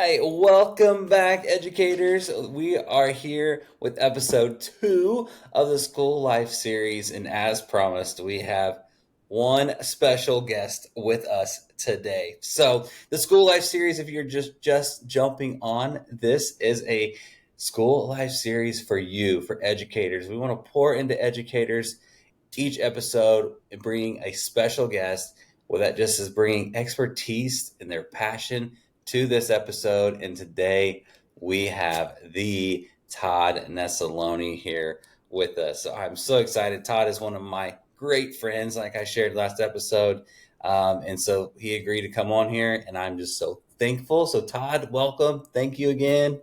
right, welcome back, educators. We are here with episode 2 of the School Life series, and as promised, we have one special guest with us today. So, the School Life series, if you're just jumping on, this is a School Life series for you, for educators. We want to pour into educators each episode and bringing a special guest that just is bringing expertise and their passion to this episode. And today we have the Todd Nesloney here with us. So I'm so excited. Todd is one of my great friends, like I shared last episode. And so he agreed to come on here, and I'm just so thankful. So, Todd, welcome. Thank you again.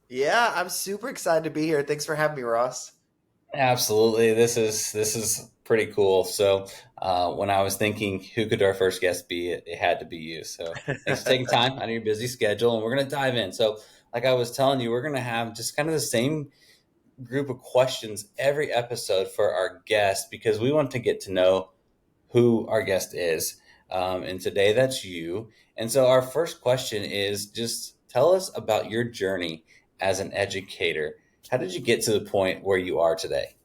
Yeah, I'm super excited to be here. Thanks for having me, Ross. Absolutely. This is pretty cool. So when I was thinking who could our first guest be, it had to be you. So thanks for taking time out of your busy schedule, and we're going to dive in. So like I was telling you, we're going to have just kind of the same group of questions every episode for our guest because we want to get to know who our guest is. And today that's you. And so our first question is just tell us about your journey as an educator. How did you get to the point where you are today?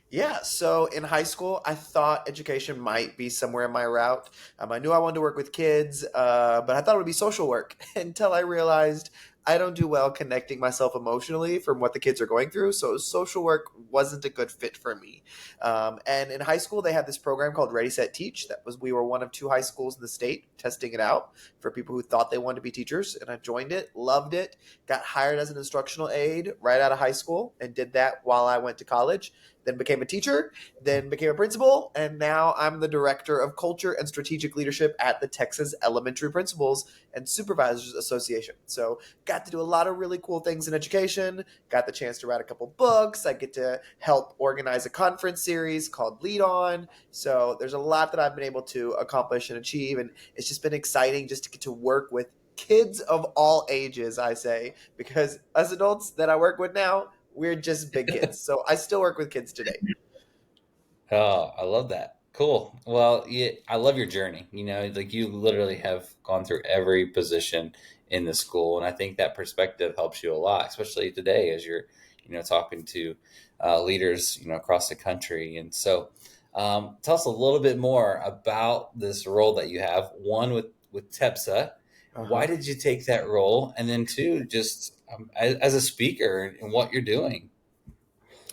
Yeah, so in high school, I thought education might be somewhere in my route. I knew I wanted to work with kids, but I thought it would be social work until I realized I don't do well connecting myself emotionally from what the kids are going through. So social work wasn't a good fit for me. And in high school, they had this program called Ready, Set, Teach. We were one of two high schools in the state testing it out for people who thought they wanted to be teachers. And I joined it, loved it, got hired as an instructional aide right out of high school, and did that while I went to college, then became a teacher, then became a principal, and now I'm the director of culture and strategic leadership at the Texas Elementary Principals and Supervisors Association. So got to do a lot of really cool things in education, got the chance to write a couple books. I get to help organize a conference series called Lead On. So there's a lot that I've been able to accomplish and achieve, and it's just been exciting just to get to work with kids of all ages, I say, because as adults that I work with now, we're just big kids. So I still work with kids today. Oh, I love that. Cool. Well, yeah, I love your journey. Like you literally have gone through every position in the school, and I think that perspective helps you a lot, especially today as you're, talking to leaders, across the country. And so, tell us a little bit more about this role that you have. One with TEPSA. Why Uh-huh. did you take that role? And then two, just as a speaker and what you're doing.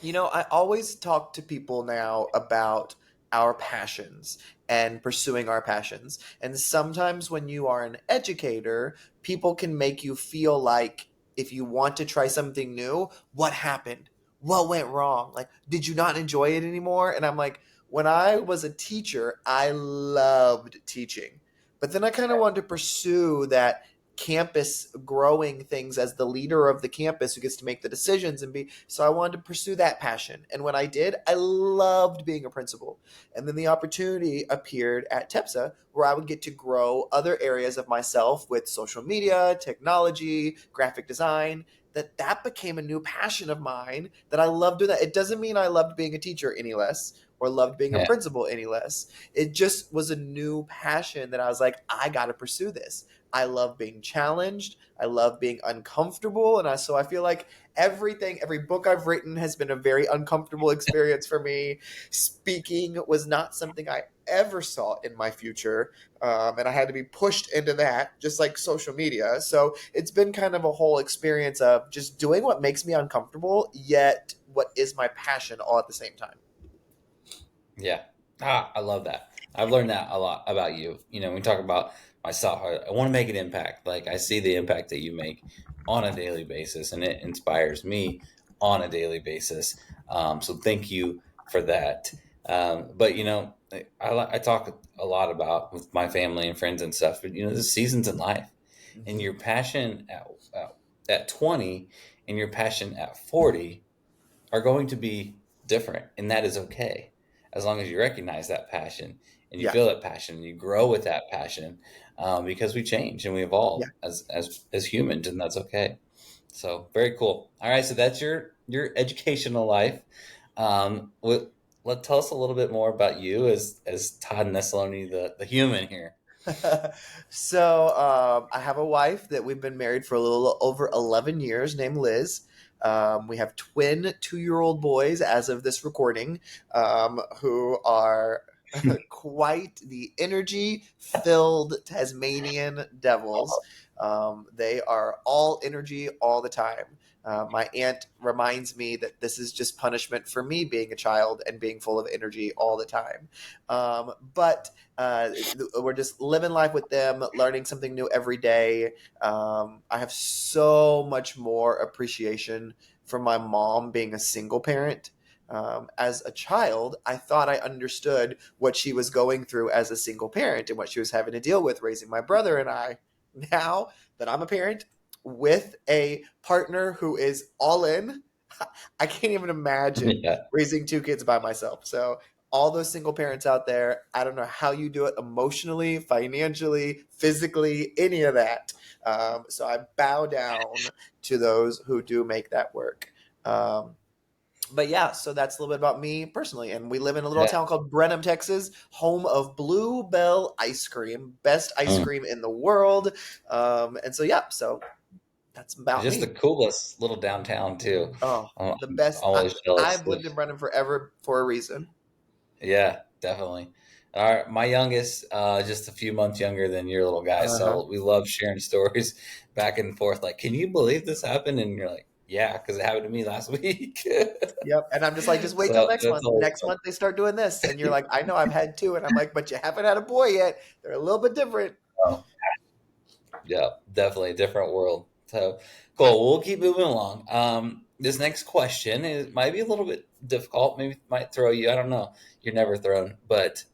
I always talk to people now about our passions and pursuing our passions. And sometimes when you are an educator, people can make you feel like if you want to try something new, what happened? What went wrong? Like, did you not enjoy it anymore? And I'm like, when I was a teacher, I loved teaching. But then I kind of wanted to pursue that campus growing things as the leader of the campus who gets to make the decisions and be, so I wanted to pursue that passion. And when I did, I loved being a principal. And then the opportunity appeared at TEPSA where I would get to grow other areas of myself with social media, technology, graphic design. That became a new passion of mine that I love doing. That it doesn't mean I loved being a teacher any less or loved being a Yeah. principal any less. It just was a new passion that I was like, I got to pursue this. I love being challenged. I love being uncomfortable. So I feel like every book I've written has been a very uncomfortable experience for me. Speaking was not something I ever saw in my future. And I had to be pushed into that, just like social media. So it's been kind of a whole experience of just doing what makes me uncomfortable, yet what is my passion all at the same time. Yeah. I love that. I've learned that a lot about you. When we talk about myself, I want to make an impact. Like I see the impact that you make on a daily basis, and it inspires me on a daily basis. So thank you for that. But I talk a lot about with my family and friends and stuff. But the seasons in life, and Mm-hmm. your passion at 20 and your passion at 40 are going to be different, and that is okay as long as you recognize that passion and you Yeah. feel that passion and you grow with that passion, because we change and we evolve Yeah. as humans, and that's okay. So very cool. All right, so that's your educational life. What let Tell us a little bit more about you as Todd Nesloney, the human here. I have a wife that we've been married for a little over 11 years named Liz. We have twin 2-year-old boys as of this recording, who are quite the energy filled Tasmanian devils. They are all energy all the time. My aunt reminds me that this is just punishment for me being a child and being full of energy all the time. But we're just living life with them, learning something new every day. I have so much more appreciation for my mom being a single parent. As a child, I thought I understood what she was going through as a single parent and what she was having to deal with raising my brother and I. Now that I'm a parent with a partner who is all in, I can't even imagine Yeah. raising 2 kids by myself. So all those single parents out there, I don't know how you do it emotionally, financially, physically, any of that. So I bow down to those who do make that work. Um, but yeah, so that's a little bit about me personally. And we live in a little Yeah. town called Brenham, Texas, home of Bluebell ice cream, best ice Mm. cream in the world. And so, yeah, so that's about Just the me. coolest little downtown too. Oh, the I'm best. always jealous I've of. lived in Brenham forever for a reason. Yeah, definitely. All right, my youngest, just a few months younger than your little guy, Uh-huh. so we love sharing stories back and forth. Like, can you believe this happened? And you're like, yeah, because it happened to me last week. Yep. And I'm just like, just wait till So next that's month. always Next month they start doing this. And you're like, I know I've had two. And I'm like, but you haven't had a boy yet. They're a little bit different. fun. Yeah, definitely a different world. So cool. We'll keep moving along. This next question is might be a little bit difficult. Maybe might throw you. I don't know. You're never thrown. But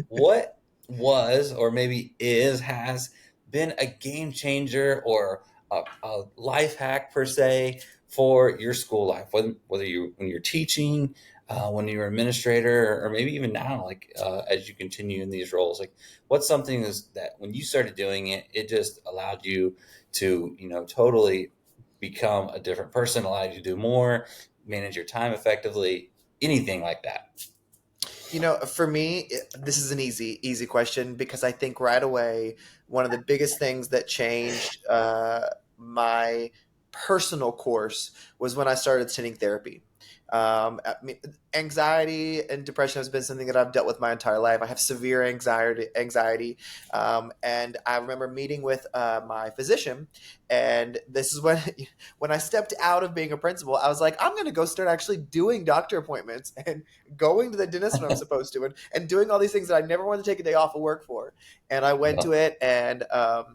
what was or maybe has been a game changer or a life hack per se for your school life? Whether you when you're teaching, when you're an administrator, or maybe even now, like as you continue in these roles, like what's something is that when you started doing it, it just allowed you to, totally become a different person, allowed you to do more, manage your time effectively, anything like that? For me, this is an easy question because I think right away, one of the biggest things that changed my personal course was when I started attending therapy. I mean, anxiety and depression has been something that I've dealt with my entire life. I have severe anxiety, and I remember meeting with my physician, and this is when when I stepped out of being a principal, I was like, I'm going to go start actually doing doctor appointments and going to the dentist when I'm supposed to, and doing all these things that I never wanted to take a day off of work for. And I went Yeah, to it, and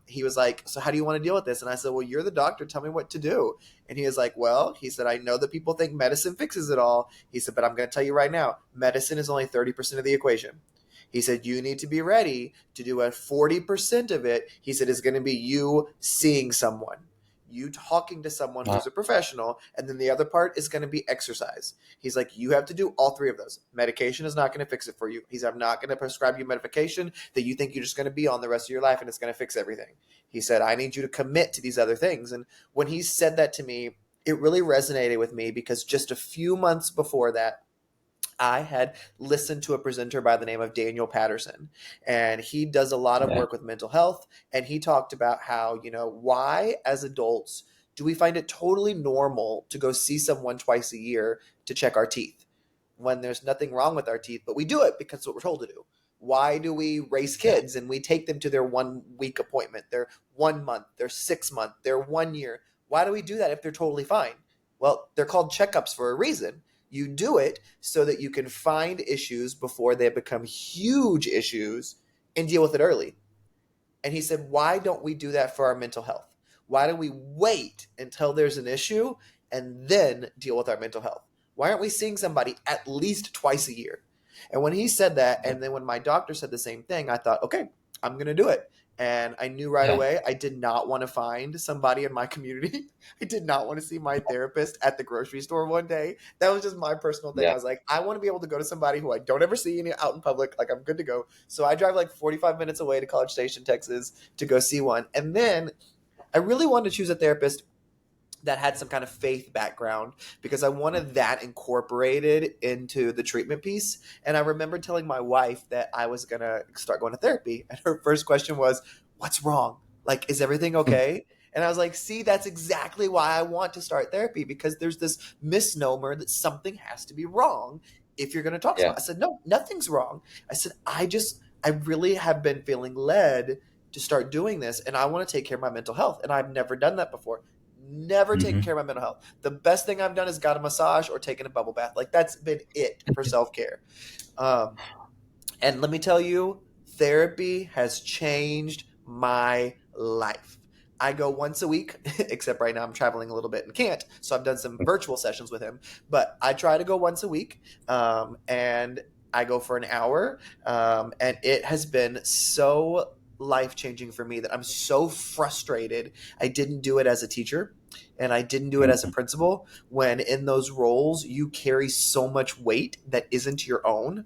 he was like, "So how do you want to deal with this?" And I said, "Well, you're the doctor. Tell me what to do." And he was like, "Well," he said, "I know that people think medicine fixes it all." He said, "But I'm going to tell you right now, medicine is only 30% of the equation." He said, "You need to be ready to do a 40% of it." He said, "Is going to be you seeing someone, you talking to someone uh, who's a professional, and then the other part is going to be exercise." He's like, "You have to do all three of those. Medication is not going to fix it for you." He's, "I'm not going to prescribe you medication that you think you're just going to be on the rest of your life and it's going to fix everything." He said, "I need you to commit to these other things." And when he said that to me, it really resonated with me because just a few months before that, I had listened to a presenter by the name of Daniel Patterson, and he does a lot of yeah, work with mental health. And he talked about how, why as adults do we find it totally normal to go see someone twice a year to check our teeth when there's nothing wrong with our teeth, but we do it because it's what we're told to do? Why do we raise yeah, kids and we take them to their 1 week appointment, their 1 month, their 6 month, their 1 year? Why do we do that if they're totally fine? Well, they're called checkups for a reason. You do it so that you can find issues before they become huge issues and deal with it early. And he said, "Why don't we do that for our mental health? Why do we wait until there's an issue and then deal with our mental health? Why aren't we seeing somebody at least twice a year?" And when he said that, and then when my doctor said the same thing, I thought, okay, I'm going to do it. And I knew right yeah, away I did not want to find somebody in my community. I did not want to see my therapist at the grocery store one day. That was just my personal thing. I yeah, was like, I want to be able to go to somebody who I don't ever see out in public. Like, I'm good to go. So I drive like 45 minutes away to College Station, Texas to go see one. And then I really wanted to choose a therapist that had some kind of faith background because I wanted that incorporated into the treatment piece. And I remember telling my wife that I was going to start going to therapy. And her first question was, "What's wrong? Like, is everything okay?" And I was like, "See, that's exactly why I want to start therapy, because there's this misnomer that something has to be wrong if you're going to talk to Yeah. someone." I said, "No, nothing's wrong." I said, I really have been feeling led to start doing this, and I want to take care of my mental health. And I've never done that before. Never taken Hmm. care of my mental health. The best thing I've done is got a massage or taken a bubble bath. Like, that's been it for self care. Um, and let me tell you, therapy has changed my life. I go once a week, except right now I'm traveling a little bit and can't. So I've done some virtual sessions with him, but I try to go once a week. And I go for an hour. And it has been so life changing for me that I'm so frustrated I didn't do it as a teacher and I didn't do it as a principal, when in those roles you carry so much weight that isn't your own,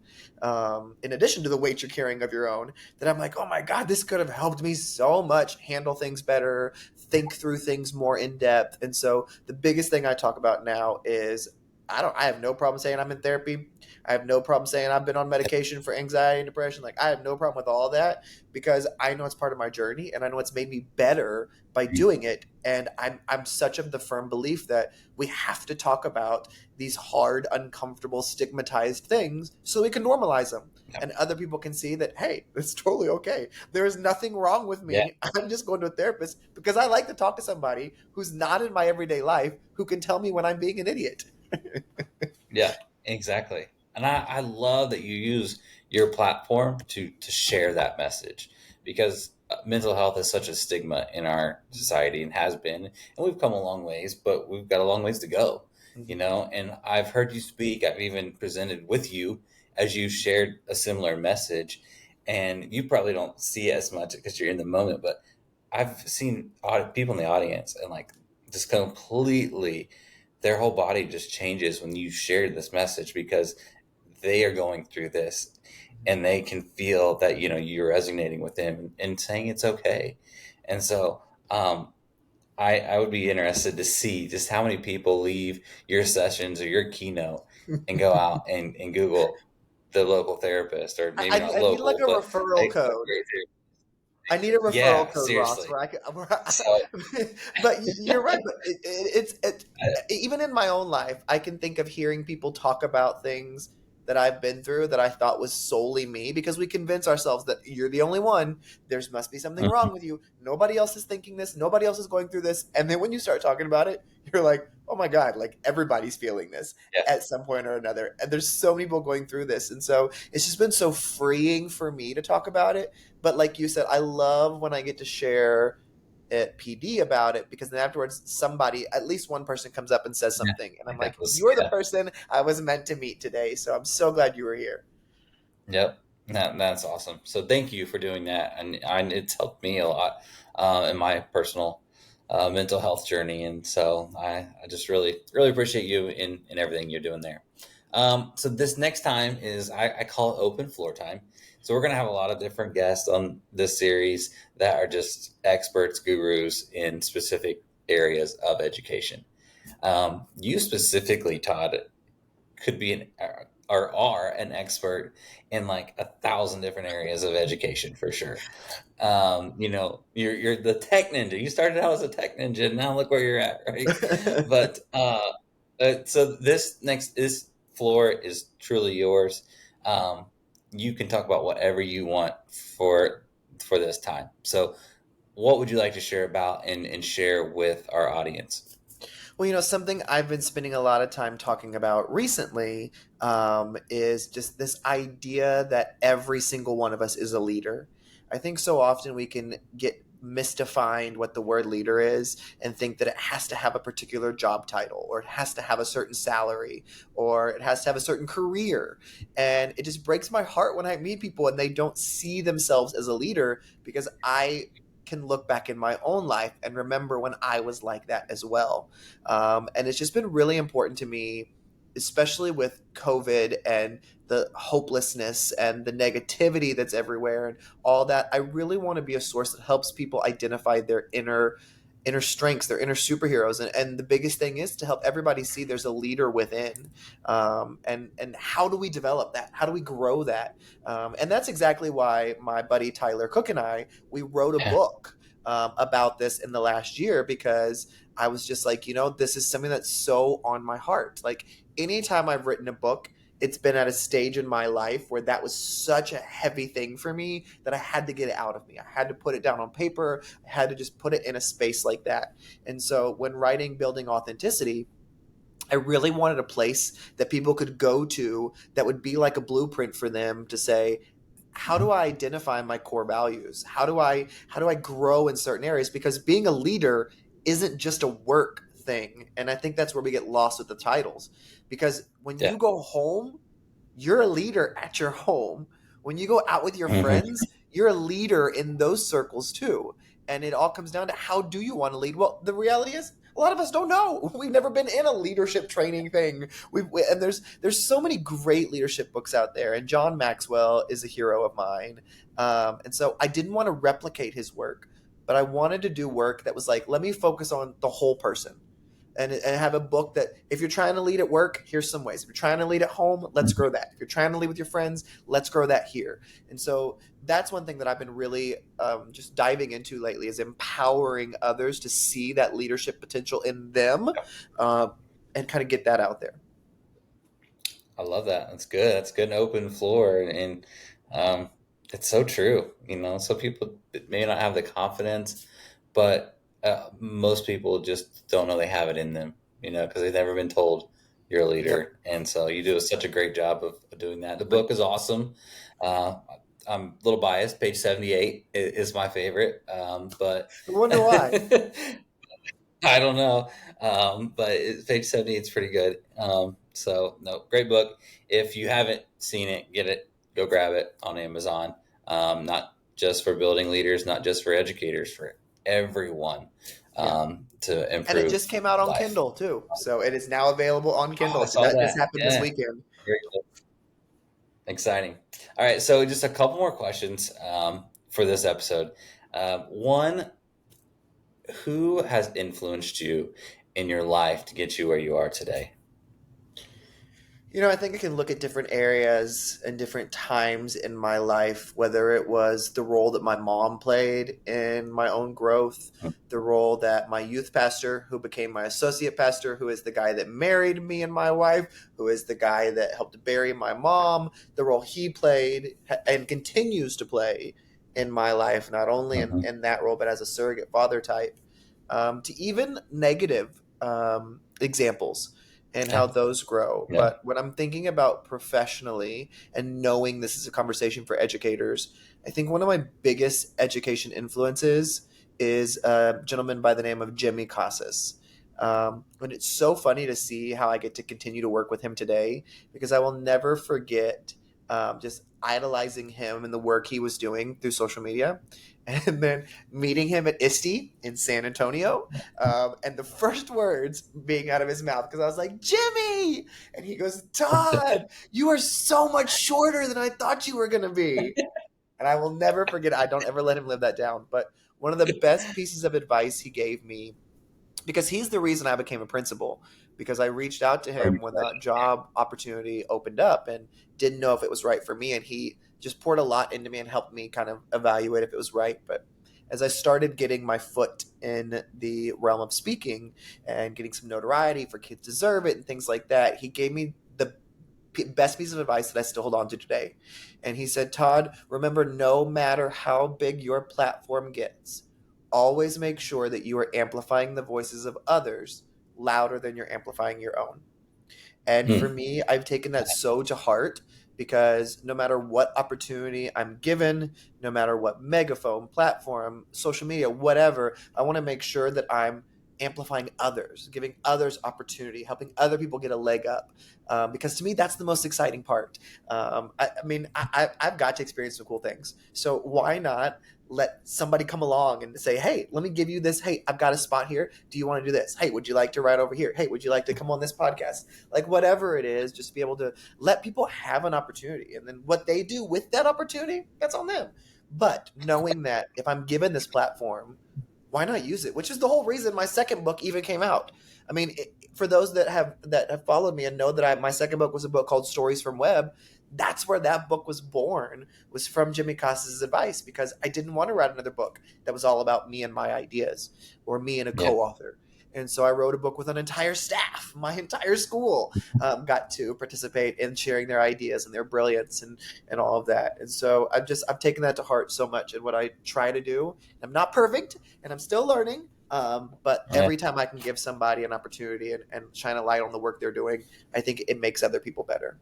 in addition to the weight you're carrying of your own, that I'm like, oh my God, this could have helped me so much handle things better, think through things more in depth. And so the biggest thing I talk about now is I have no problem saying I'm in therapy. I have no problem saying I've been on medication for anxiety and depression. Like, I have no problem with all that, because I know it's part of my journey and I know it's made me better by doing it. And I'm such of the firm belief that we have to talk about these hard, uncomfortable, stigmatized things so we can normalize them. Yeah. And other people can see that, hey, it's totally okay. There is nothing wrong with Yeah. me. I'm just going to a therapist because I like to talk to somebody who's not in my everyday life, who can tell me when I'm being an idiot. Yeah, exactly. And I love that you use your platform to share that message, because mental health is such a stigma in our society and has been, and we've come a long ways, but we've got a long ways to go, you Mhm. know. And I've heard you speak, I've even presented with you as you shared a similar message, and you probably don't see it as much because you're in the moment, but I've seen people in the audience and like just completely their whole body just changes when you share this message, because they are going through this and they can feel that, you know, you're resonating with them and saying it's okay. And so I would be interested to see just how many people leave your sessions or your keynote and go out and Google the local therapist, or maybe not I need like local, a but referral a code. great therapist. I need a referral Yeah, code, Ross, seriously. where I could. So But you're right. But even in my own life, I can think of hearing people talk about things that I've been through that I thought was solely me, because we convince ourselves that you're the only one. There must be something wrong with you. Nobody else is thinking this. Nobody else is going through this. And then when you start talking about it, you're like, oh my God, like everybody's feeling this yeah, at some point or another. And there's so many people going through this. And so it's just been so freeing for me to talk about it. But like you said, I love when I get to share at PD about it, because then afterwards somebody, at least one person, comes up and says yeah, something, and I'm that like, was you're the yeah. person I was meant to meet today. So I'm so glad you were here. Yep, that's awesome. So thank you for doing that, and it's helped me a lot in my personal mental health journey. And so I just really appreciate you in everything you're doing there. So this next time is I call it open floor time. So we're gonna have a lot of different guests on this series that are just experts, gurus in specific areas of education. You specifically, Todd, could be an or are an expert in like 1,000 different areas of education for sure. You know, you're the tech ninja. You started out as a tech ninja, and now look where you're at, right? But so this floor is truly yours. Um, you can talk about whatever you want for this time. So, what would you like to share about and share with our audience? Well, something I've been spending a lot of time talking about recently, is just this idea that every single one of us is a leader. I think so often we can get misdefined what the word leader is and think that it has to have a particular job title, or it has to have a certain salary, or it has to have a certain career. And it just breaks my heart when I meet people and they don't see themselves as a leader, because I can look back in my own life and remember when I was like that as well. And it's just been really important to me, especially with COVID and the hopelessness and the negativity that's everywhere and all that. I really want to be a source that helps people identify their inner inner strengths, their inner superheroes. And the biggest thing is to help everybody see there's a leader within. And how do we develop that? How do we grow that? And that's exactly why my buddy Tyler Cook and we wrote a Yeah. book about this in the last year, because I was just like, this is something that's so on my heart. Like, anytime I've written a book, it's been at a stage in my life where that was such a heavy thing for me that I had to get it out of me. I had to put it down on paper. I had to just put it in a space like that. And so when writing Building Authenticity, I really wanted a place that people could go to that would be like a blueprint for them to say, how do I identify my core values? How do I grow in certain areas? Because being a leader isn't just a work thing. And I think that's where we get lost with the titles. Because when Yeah. you go home, you're a leader at your home. When you go out with your Hmm. friends, you're a leader in those circles too. And it all comes down to, how do you want to lead? Well, the reality is, a lot of us don't know. We've never been in a leadership training thing. And there's so many great leadership books out there. And John Maxwell is a hero of mine. And so I didn't want to replicate his work, but I wanted to do work that was like, let me focus on the whole person. And have a book that, if you're trying to lead at work, here's some ways. If you're trying to lead at home, let's grow that. If you're trying to lead with your friends, let's grow that here. And so that's one thing that I've been really just diving into lately, is empowering others to see that leadership potential in them, uh, and kind of get that out there. I love that. That's good. That's good and open floor, and um, it's so true. So people may not have the confidence, but most people just don't know they have it in them. Because they've never been told you're a Yep. leader, and so you do such a great job of doing that. The book is awesome. Uh, I'm a little biased. Page 78 is my favorite, but I wonder why. I don't know. But page 70, it's pretty good. So, no, great book. If you haven't seen it, get it, go grab it on Amazon. Not just for building leaders, not just for educators, for everyone, Yeah. to And it improve just came out on life. Kindle too. So it is now available on Oh, I Kindle. So saw that that. just happened this Yeah, weekend. very cool. Exciting. All right, so just a couple more questions for this episode. One, who has influenced you in your life to get you where you are today? I think I can look at different areas and different times in my life, whether it was the role that my mom played in my own growth, the role that my youth pastor, who became my associate pastor, who is the guy that married me and my wife, who is the guy that helped bury my mom, the role he played and continues to play in my life, not only Mhm. in that role, but as a surrogate father type, to even negative examples and how Yeah. those grow. Yeah. But when I'm thinking about professionally and knowing this is a conversation for educators, I think one of my biggest education influences is a gentleman by the name of Jimmy Casas. And it's so funny to see how I get to continue to work with him today, because I will never forget just idolizing him and the work he was doing through social media. And then meeting him at ISTE in San Antonio, and the first words being out of his mouth, because I was like, Jimmy! And he goes, Todd, you are so much shorter than I thought you were going to be. And I will never forget it. I don't ever let him live that down. But one of the best pieces of advice he gave me, because he's the reason I became a principal, because I reached out to him when that job opportunity opened up and didn't know if it was right for me. And he just poured a lot into me and helped me kind of evaluate if it was right. But as I started getting my foot in the realm of speaking and getting some notoriety for Kids Deserve It and things like that, he gave me the best piece of advice that I still hold on to today. And he said, Todd, remember, no matter how big your platform gets, always make sure that you are amplifying the voices of others louder than you're amplifying your own. And for Hmm. me, I've taken that so to heart, because no matter what opportunity I'm given, no matter what megaphone, platform, social media, whatever, I want to make sure that I'm amplifying others, giving others opportunity, helping other people get a leg up. Because to me, that's the most exciting part. I mean, I've got to experience some cool things. So why not let somebody come along and say, hey, let me give you this. Hey, I've got a spot here. Do you want to do this? Hey, would you like to ride over here? Hey, would you like to come on this podcast? Like, whatever it is, just be able to let people have an opportunity. And then what they do with that opportunity, that's on them. But knowing that if I'm given this platform, why not use it? Which is the whole reason my second book even came out. I mean, for those that have followed me and know that my second book was a book called Stories from Web, that's where that book was born, was from Jimmy Casas' advice, because I didn't want to write another book that was all about me and my ideas, or me and a Yeah. co-author. And so I wrote a book with an entire staff. My entire school got to participate in sharing their ideas and their brilliance and all of that. And so I've taken that to heart so much. And what I try to do, I'm not perfect, and I'm still learning. But Yeah. every time I can give somebody an opportunity and shine a light on the work they're doing, I think it makes other people better.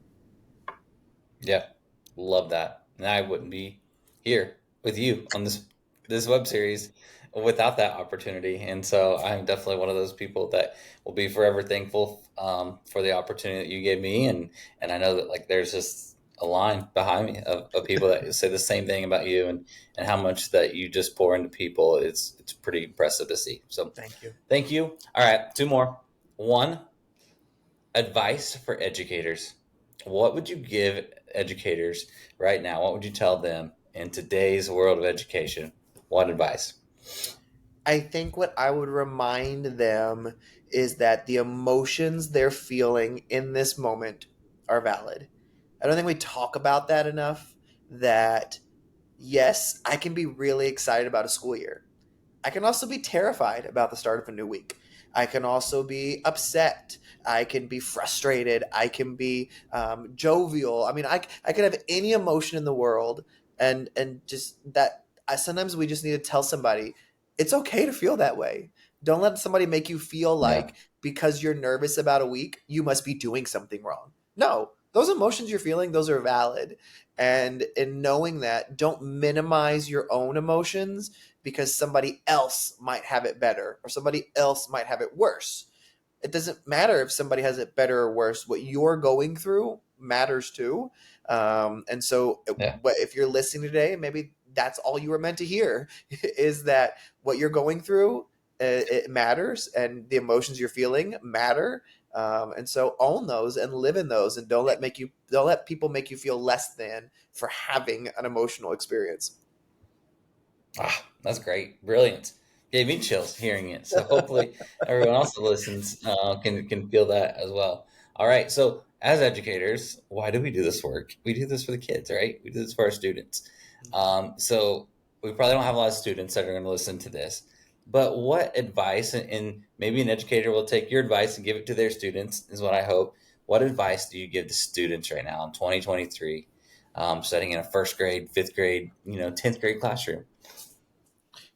Yeah. Love that. And I wouldn't be here with you on this web series without that opportunity. And so I'm definitely one of those people that will be forever thankful for the opportunity that you gave me. And I know that like there's just a line behind me of people that say the same thing about you and how much that you just pour into people. It's pretty impressive to see. So Thank you. thank you. All right, two more. One, advice for educators. What would you give educators right now? What would you tell them in today's world of education? What advice? I think what I would remind them is that the emotions they're feeling in this moment are valid. I don't think we talk about that enough. That, yes, I can be really excited about a school year. I can also be terrified about the start of a new week. I can also be upset. I can be frustrated. I can be jovial. I mean, I could have any emotion in the world, and just that. Sometimes we just need to tell somebody it's okay to feel that way. Don't let somebody make you feel Yeah, like because you're nervous about a week, you must be doing something wrong. No, those emotions you're feeling, those are valid. And in knowing that, don't minimize your own emotions because somebody else might have it better or somebody else might have it worse. It doesn't matter if somebody has it better or worse. What you're going through matters too. And so, yeah, if you're listening today, maybe that's all you were meant to hear is that what you're going through, it matters, and the emotions you're feeling matter. And so own those and live in those, and don't let people make you feel less than for having an emotional experience. ah, that's great, brilliant. Gave me chills hearing it. So hopefully everyone else that listens can feel that as well. All right. So as educators, why do we do this work? We do this for the kids, right? We do this for our students. So we probably don't have a lot of students that are going to listen to this. But what advice, and maybe an educator will take your advice and give it to their students, is what I hope. What advice do you give to students right now in 2023, studying in a first grade, fifth grade, 10th grade classroom?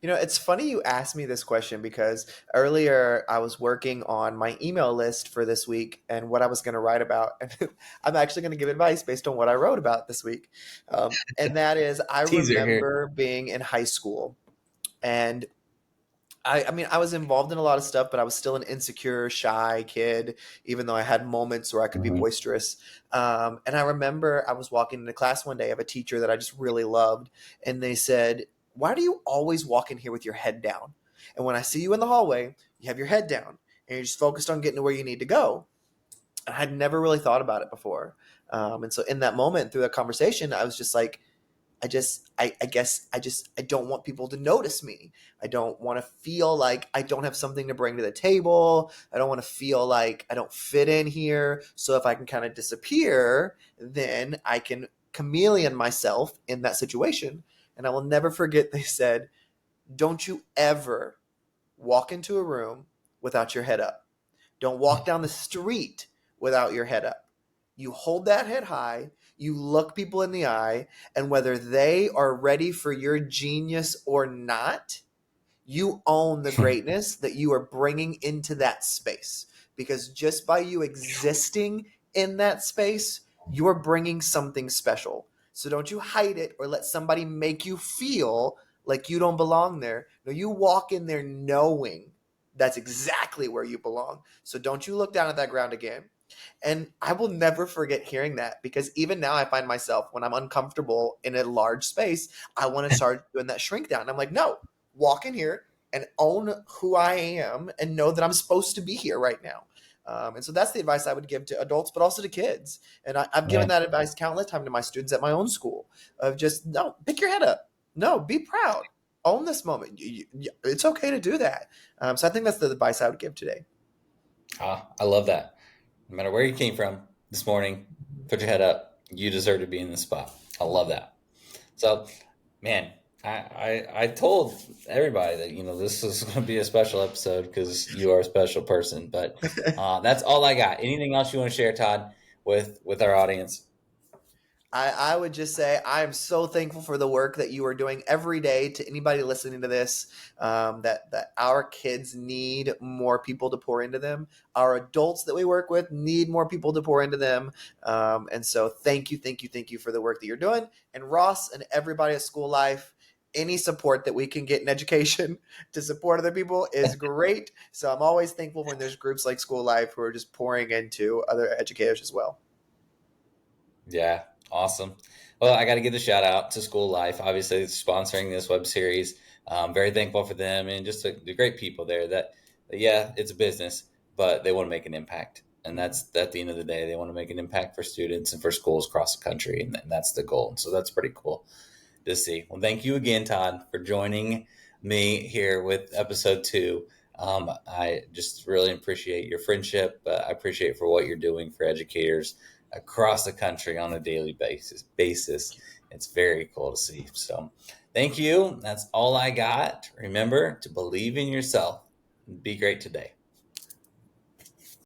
It's funny you asked me this question because earlier I was working on my email list for this week and what I was going to write about. And I'm actually going to give advice based on what I wrote about this week. And that is, I Teaser here. remember being in high school, and I mean, I was involved in a lot of stuff, but I was still an insecure, shy kid, even though I had moments where I could be Mhm. boisterous. And I remember I was walking into class one day of a teacher that I just really loved, and they said, "Why do you always walk in here with your head down? And when I see you in the hallway, you have your head down, and you're just focused on getting to where you need to go." And I'd never really thought about it before. And so in that moment, through that conversation, I was just like, I guess I don't want people to notice me. I don't want to feel like I don't have something to bring to the table. I don't want to feel like I don't fit in here. So if I can kind of disappear, then I can chameleon myself in that situation. And I will never forget they said, "Don't you ever walk into a room without your head up. Don't walk down the street without your head up. You hold that head high, you look people in the eye, and whether they are ready for your genius or not, you own the greatness that you are bringing into that space. Because just by you existing in that space, you're bringing something special. So don't you hide it or let somebody make you feel like you don't belong there. No, you walk in there knowing that's exactly where you belong. So don't you look down at that ground again. And I will never forget hearing that, because even now I find myself when I'm uncomfortable in a large space, I want to start doing that shrink down. I'm like, no, walk in here and own who I am and know that I'm supposed to be here right now. And so that's the advice I would give to adults, but also to kids. And I've given Yeah. that advice countless times to my students at my own school of just, no, pick your head up. No, be proud. own this moment. It's okay to do that. So I think that's the advice I would give today. I love that. No matter where you came from this morning, put your head up. You deserve to be in this spot. I love that. So, man, I told everybody that this is going to be a special episode because you are a special person. But that's all I got. Anything else you want to share, Todd, with our audience? I would just say I am so thankful for the work that you are doing every day. To anybody listening to this, that our kids need more people to pour into them. Our adults that we work with need more people to pour into them. And so, thank you for the work that you're doing. And Ross and everybody at School Life, any support that we can get in education to support other people is great. So I'm always thankful when there's groups like School Life who are just pouring into other educators as well. Yeah, awesome. Well, I got to give the shout out to School Life, obviously sponsoring this web series. Very thankful for them and just the great people there. Yeah, it's a business, but they want to make an impact, and that's at the end of the day, they want to make an impact for students and for schools across the country, and that's the goal. And so that's pretty cool to see. Well, thank you again, Todd, for joining me here with episode 2. I just really appreciate your friendship. I appreciate for what you're doing for educators across the country on a daily basis. It's very cool to see. So thank you. That's all I got. Remember to believe in yourself and be great today.